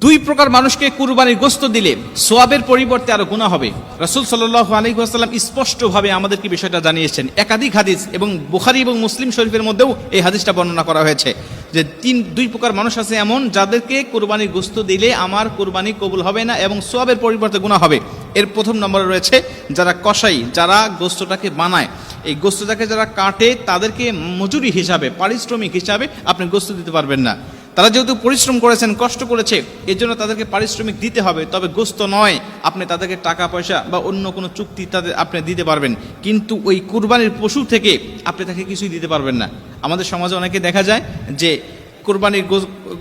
দুই প্রকার মানুষকে কুরবানির গোশত দিলে সোয়াবের পরিবর্তে আরো গুনাহ হবে। রাসূল সাল্লাল্লাহু আলাইহি ওয়াসাল্লাম স্পষ্টভাবে আমাদেরকে বিষয়টা জানিয়েছেন। একাধিক হাদিস এবং বুখারী এবং মুসলিম শরীফের মধ্যেও এই হাদিসটা বর্ণনা করা হয়েছে যে দুই প্রকার মানুষ আছে এমন, যাদেরকে কুরবানির গোশত দিলে আমার কুরবানি কবুল হবে না এবং সোয়াবের পরিবর্তে গুনাহ হবে। এর প্রথম নম্বরে রয়েছে যারা কসাই, যারা গোশতটাকে বানায়, এই গোশতটাকে যারা কাটে, তাদেরকে মজুরি হিসাবে, পারিশ্রমিক হিসাবে আপনি গোশত দিতে পারবেন না। তারা যেহেতু পরিশ্রম করেছেন, কষ্ট করেছে, এর জন্য তাদেরকে পারিশ্রমিক দিতে হবে, তবে গোশত নয়। আপনি তাদেরকে টাকা পয়সা বা অন্য কোনো চুক্তি তাদের আপনি দিতে পারবেন, কিন্তু ওই কুরবানির পশু থেকে আপনি তাকে কিছুই দিতে পারবেন না। আমাদের সমাজে অনেকে দেখা যায় যে কুরবানির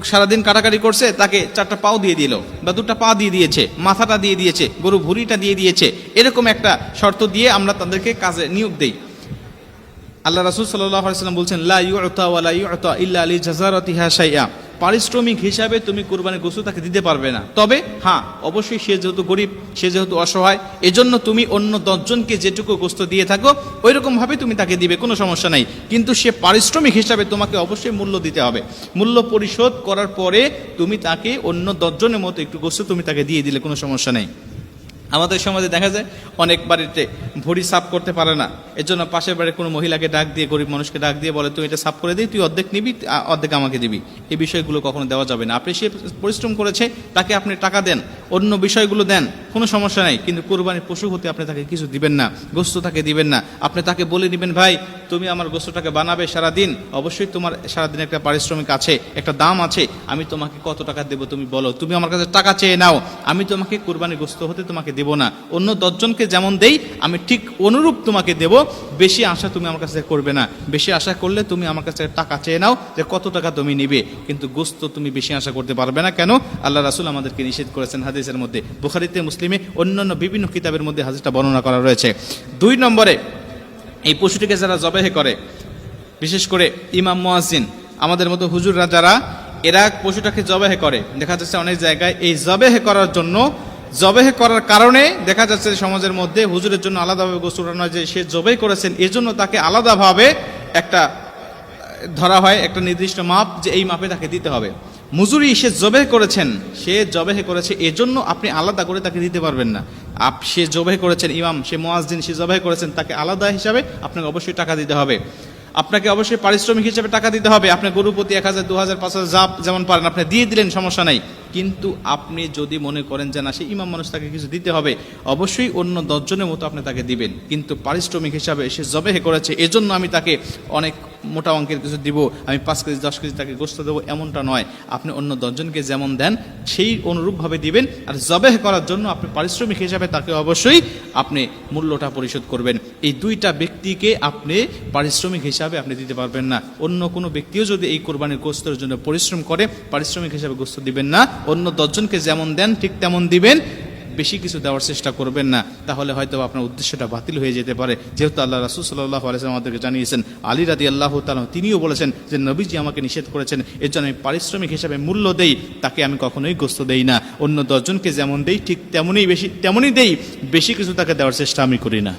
সারাদিন কাটাকাটি করছে, তাকে 4টা পাও দিয়ে দিল বা 2টা পা দিয়ে দিয়েছে, মাথাটা দিয়ে দিয়েছে, গরু ভুঁড়িটা দিয়ে দিয়েছে, এরকম একটা শর্ত দিয়ে আমরা তাদেরকে কাজে নিয়োগ দেই। আল্লাহ রাসূল সাল্লাল্লাহু আলাইহি ওয়াসাল্লাম বলছেন, লা ইউতা ওয়ালা ইউতা ইল্লা লিজাযারাতিহা শাইআ। পারিশ্রমিক হিসাবে তুমি কুরবানির গোশত তাকে দিতে পারবে না, তবে হ্যাঁ, অবশ্যই সে যেহেতু গরিব, সে যেহেতু অসহায়, এজন্য তুমি অন্য 10 জনকে যেটুকু গোশত দিয়ে থাকো ওই রকম ভাবে তুমি তাকে দিবে, কোনো সমস্যা নাই। কিন্তু সে পারিশ্রমিক হিসাবে তোমাকে অবশ্যই মূল্য দিতে হবে। মূল্য পরিশোধ করার পরে তুমি তাকে অন্য 10 জনের মতো একটু গোশত তুমি তাকে দিয়ে দিলে কোনো সমস্যা নেই। আমাদের সমাজে দেখা যায় অনেক বাড়িতে ভুঁড়ি সাফ করতে পারে না, এর জন্য পাশের বাড়ির কোনো মহিলাকে ডাক দিয়ে, গরিব মানুষকে ডাক দিয়ে বলে, তুই এটা সাফ করে দিই, তুই অর্ধেক নিবি, অর্ধেক আমাকে দিবি। এই বিষয়গুলো কখনো দেওয়া যাবে না। আপনি, সে পরিশ্রম করেছে, তাকে আপনি টাকা দেন, অন্য বিষয়গুলো দেন, কোনো সমস্যা নাই, কিন্তু কুরবানির পশু হতে আপনি তাকে কিছু দিবেন না, গোশত তাকে দিবেন না। আপনি তাকে বলে দিবেন, ভাই তুমি আমার গোশতটাকে বানাবে সারাদিন, অবশ্যই তোমার সারাদিন একটা পারিশ্রমিক আছে, একটা দাম আছে, আমি তোমাকে কত টাকা দেবো তুমি বলো, তুমি আমার কাছে টাকা চেয়ে নাও, আমি তোমাকে কুরবানির গোশত হতে তোমাকে দেবো না। অন্য 10 জনকে যেমন দেই আমি ঠিক অনুরূপ তোমাকে দেব। বেশি আশা তুমি আমার কাছে করবে না। বেশি আশা করলে তুমি আমার কাছে টাকা চেয়ে নাও যে কত টাকা তুমি নিবে, কিন্তু গোশত তুমি বেশি আশা করতে পারবে না। কেন? আল্লাহ রাসূল আমাদেরকে নিষেধ করেছেন হাদিসের মধ্যে, বুখারীতে, মুসলিমে, অন্যান্য বিভিন্ন কিতাবের মধ্যে হাদিসটা বর্ণনা করা রয়েছে। 2 নম্বরে, এই পশুটিকে যারা জবাহ করে, বিশেষ করে ইমাম মুয়াজ্জিন, আমাদের মতো হুজুররা যারা, এরা পশুটাকে জবাহ করে, দেখা যাচ্ছে অনেক জায়গায় এই জবাহ করার জন্য, জবাহ করার কারণে দেখা যাচ্ছে সমাজের মধ্যে হুজুরের জন্য আলাদাভাবে গোসল নয়, যে সে জবাহ করেছেন এজন্য তাকে আলাদাভাবে একটা ধরা হয়, একটা নির্দিষ্ট মাপ, যে এই মাপে তাকে দিতে হবে। মজুরি সে জবাহ করেছেন, সে জবাহ করেছে, এজন্য আপনি আলাদা করে তাকে দিতে পারবেন না। সে জবাহ করেছেন, ইমাম, সে মুয়াজ্জিন, সে জবাহ করেছেন, তাকে আলাদা হিসাবে আপনাকে অবশ্যই টাকা দিতে হবে। আপনাকে অবশ্যই পারিশ্রমিক হিসেবে টাকা দিতে হবে। আপনি গরু প্রতি 1000, 2000, 5000 যা যেমন পারেন আপনি দিয়ে দিলেন, সমস্যা নাই। কিন্তু আপনি যদি মনে করেন যে না, সে ইমাম মানুষ, তাকে কিছু দিতে হবে, অবশ্যই অন্য 10 জনের মতো আপনি তাকে দিবেন, কিন্তু পারিশ্রমিক হিসাবে সে জবাহ করেছে এজন্য আমি তাকে অনেক মোটা অঙ্কের কিছু দিব, আমি 5 কেজি 10 কেজি তাকে গোশত দেবো, এমনটা নয়। আপনি অন্য 10 জনকে যেমন দেন সেই অনুরূপভাবে দিবেন, আর জবাহ করার জন্য আপনি পারিশ্রমিক হিসাবে তাকে অবশ্যই আপনি মূল্যটা পরিশোধ করবেন। এই 2টা ব্যক্তিকে আপনি পারিশ্রমিক হিসাবে আপনি দিতে পারবেন না। অন্য কোনো ব্যক্তিও যদি এই কোরবানির গোশতের জন্য পরিশ্রম করে, পারিশ্রমিক হিসাবে গোশত দিবেন না। অন্য 10 জনকে যেমন দেন ঠিক তেমন দিবেন, বেশি কিছু দেওয়ার চেষ্টা করবেন না, তাহলে হয়তো আপনার উদ্দেশ্যটা বাতিল হয়ে যেতে পারে। যেহেতু আল্লাহ রাসূল সাল্লাল্লাহু আলাইহি ওয়াসাল্লাম আমাদেরকে জানিয়েছেন, আলী রাদিয়াল্লাহু তাআলা তিনিও বলেছেন যে নবীজি আমাকে নিষেধ করেছেন, এর জন্য আমি পারিশ্রমিক হিসাবে মূল্য দেই, তাকে আমি কখনোই গোশত দেই না। অন্য 10 জনকে যেমন দেই ঠিক তেমনই দেই, বেশি কিছু তাকে দেওয়ার চেষ্টা আমি করি না।